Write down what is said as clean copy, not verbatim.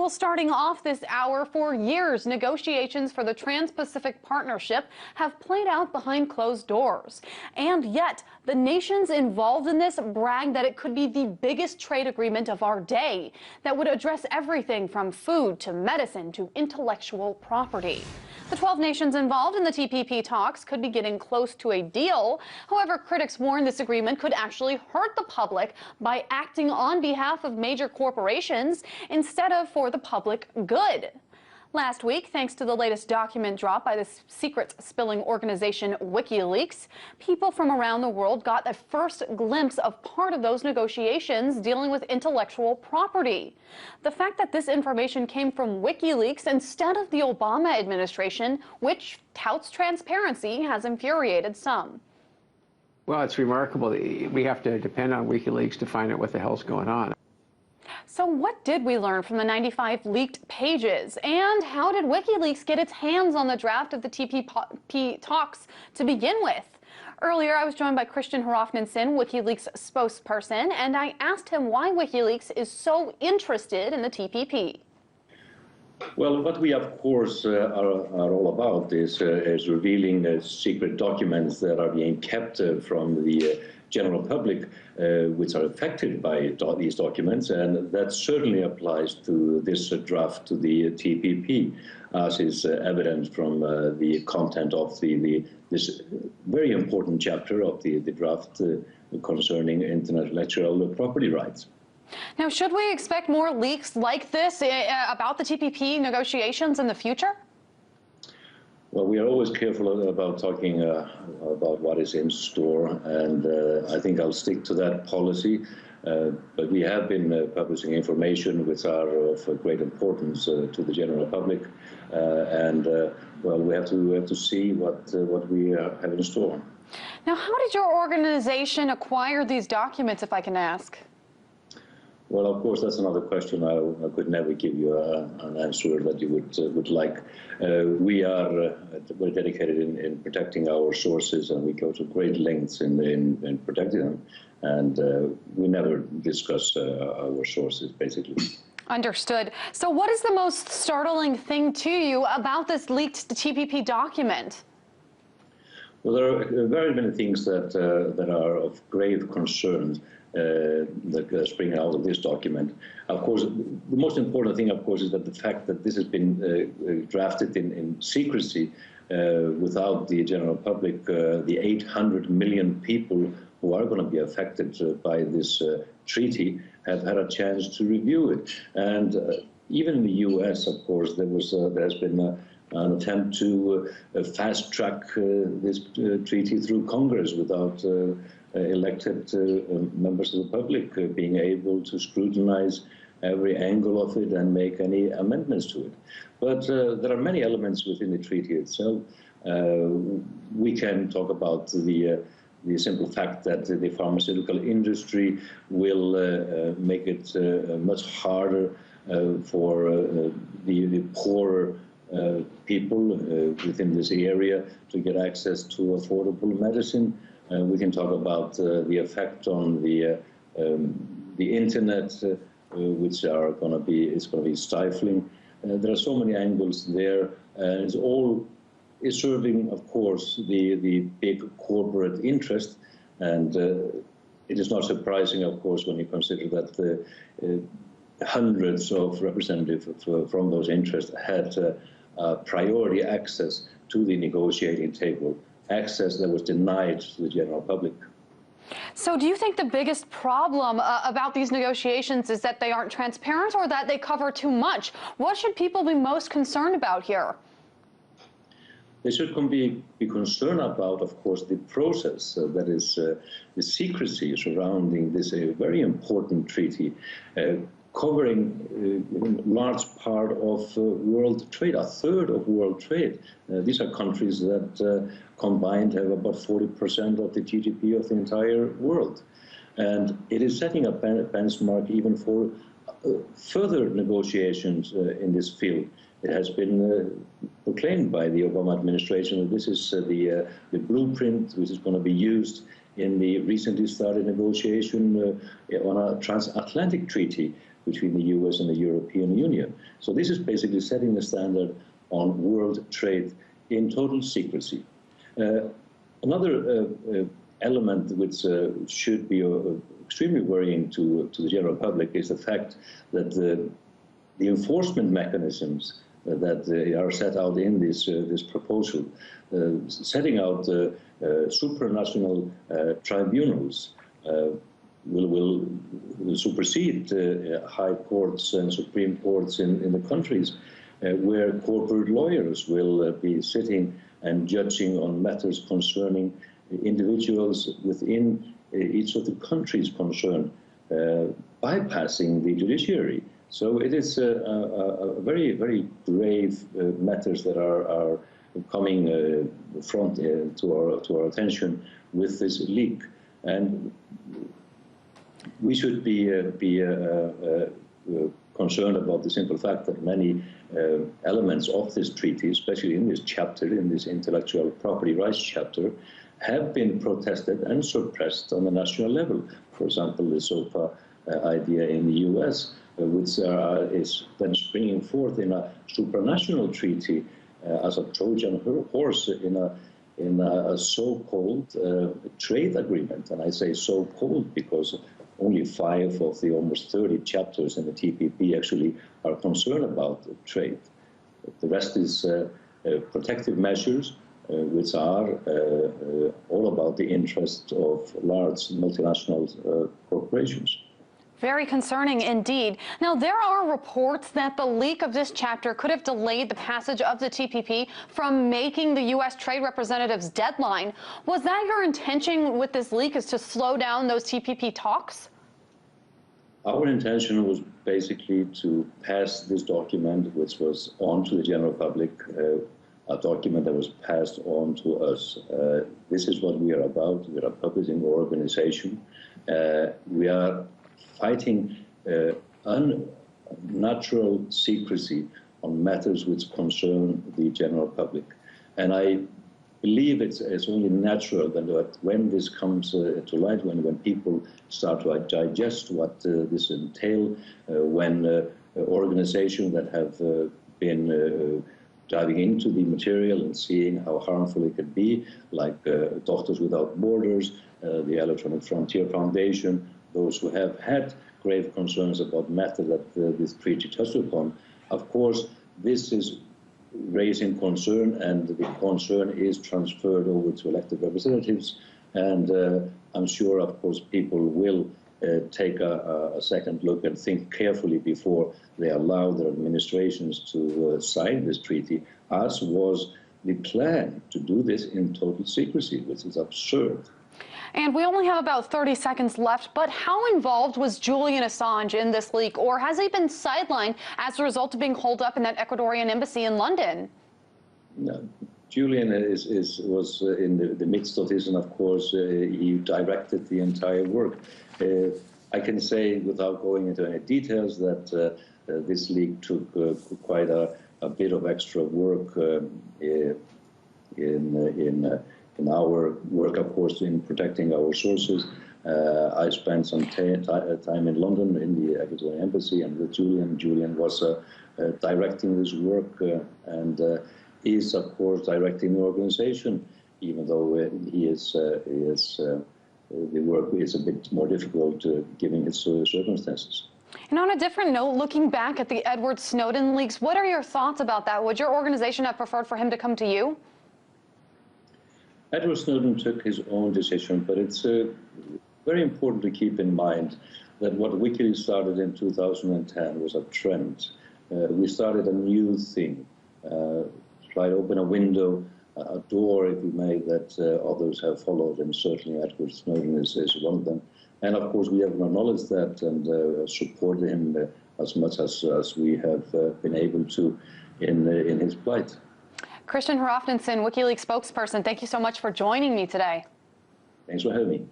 Well, starting off this hour, for years, negotiations for the Trans-Pacific Partnership have played out behind closed doors. And yet, the nations involved in this brag that it could be the biggest trade agreement of our day that would address everything from food to medicine to intellectual property. The 12 nations involved in the TPP talks could be getting close to a deal. However, critics warn this agreement could actually hurt the public by acting on behalf of major corporations instead of for the public good. Last week, thanks to the latest document drop by the secret-spilling organization WikiLeaks, people from around the world got a first glimpse of part of those negotiations dealing with intellectual property. The fact that this information came from WikiLeaks instead of the Obama administration, which touts transparency, has infuriated some. Well, it's remarkable. We have to depend on WikiLeaks to find out what the hell's going on. So what did we learn from the 95 leaked pages? And how did WikiLeaks get its hands on the draft of the TPP talks to begin with? Earlier, I was joined by Kristinn Hrafnsson, WikiLeaks spokesperson, and I asked him why WikiLeaks is so interested in the TPP. Well, what we, of course, are all about is revealing secret documents that are being kept from the general public, which are affected by these documents, and that certainly applies to this draft to the TPP, as is evident from the content of this very important chapter of the draft concerning intellectual property rights. Now, should we expect more leaks like this about the TPP negotiations in the future? Well, we are always careful about talking about what is in store, and I think I'll stick to that policy. But we have been publishing information which are of great importance to the general public, well, we have to see what we have in store. Now, how did your organization acquire these documents, if I can ask? Well, of course, that's another question. I could never give you an answer that you would like. We're dedicated in protecting our sources, and we go to great lengths in protecting them. And we never discuss our sources, basically. Understood. So what is the most startling thing to you about this leaked TPP document? Well, there are very many things that are of grave concern that spring out of this document. Of course, the most important thing, of course, is that the fact that this has been drafted in secrecy without the general public, the 800 million people who are going to be affected by this treaty have had a chance to review it. And even in the U.S., of course, there has been an attempt to fast-track this treaty through Congress without elected members of the public being able to scrutinize every angle of it and make any amendments to it. But there are many elements within the treaty itself. We can talk about the simple fact that the pharmaceutical industry will make it much harder for the poorer people within this area to get access to affordable medicine. We can talk about the effect on the internet, which are going to be stifling. There are so many angles there, and it's serving, of course, the big corporate interest. And it is not surprising, of course, when you consider that hundreds of representatives from those interests had priority access to the negotiating table, access that was denied to the general public. So do you think the biggest problem about these negotiations is that they aren't transparent or that they cover too much? What should people be most concerned about here? They should be concerned about, of course, the process, that is the secrecy surrounding this very important treaty, covering a large part of world trade, a third of world trade. These are countries that combined have about 40% of the GDP of the entire world. And it is setting a benchmark even for further negotiations in this field. It has been proclaimed by the Obama administration that this is the blueprint which is going to be used in the recently started negotiation on a transatlantic treaty between the US and the European Union. So this is basically setting the standard on world trade in total secrecy. Another element which should be extremely worrying to the general public is the fact that the enforcement mechanisms that are set out in this proposal, setting out supranational tribunals, will supersede high courts and supreme courts in the countries, where corporate lawyers will be sitting and judging on matters concerning individuals within each of the countries concerned, bypassing the judiciary. So it is a very, very grave matters that are coming front to our attention with this leak, and we should be concerned about the simple fact that many elements of this treaty, especially in this chapter, in this intellectual property rights chapter, have been protested and suppressed on the national level. For example, the SOPA idea in the US, which is then springing forth in a supranational treaty as a Trojan horse in a so-called trade agreement. And I say so-called because only 5 of the almost 30 chapters in the TPP actually are concerned about trade. The rest is protective measures, which are all about the interest of large multinational corporations. Very concerning indeed. Now, there are reports that the leak of this chapter could have delayed the passage of the TPP from making the U.S. Trade Representative's deadline. Was that your intention with this leak, is to slow down those TPP talks? Our intention was basically to pass this document, which was on to the general public, a document that was passed on to us. This is what we are about. We are a publishing organization. We are fighting unnatural secrecy on matters which concern the general public. And I believe it's only natural that when this comes to light, when people start to digest what this entails, when organizations that have been diving into the material and seeing how harmful it could be, like Doctors Without Borders, the Electronic Frontier Foundation, those who have had grave concerns about matters that this treaty touched upon. Of course, this is raising concern, and the concern is transferred over to elected representatives. And I'm sure, of course, people will take a second look and think carefully before they allow their administrations to sign this treaty, as was the plan to do this in total secrecy, which is absurd. And we only have about 30 seconds left, but how involved was Julian Assange in this leak, or has he been sidelined as a result of being holed up in that Ecuadorian embassy in London? No. Julian was in the midst of this, and of course he directed the entire work. I can say, without going into any details, that this leak took quite a bit of extra work in our work, of course, in protecting our sources. I spent some time in London in the Ecuadorian embassy, and with Julian. Julian was directing this work and is, of course, directing the organization, even though the work is a bit more difficult given its circumstances. And on a different note, looking back at the Edward Snowden leaks, what are your thoughts about that? Would your organization have preferred for him to come to you? Edward Snowden took his own decision, but it's very important to keep in mind that what WikiLeaks started in 2010 was a trend. We started a new thing, try to open a window, a door, if you may, that others have followed, and certainly Edward Snowden is one of them. And of course, we have acknowledged that and supported him as much as we have been able to in his plight. Kristinn Hrafnsson, WikiLeaks spokesperson, thank you so much for joining me today. Thanks for having me.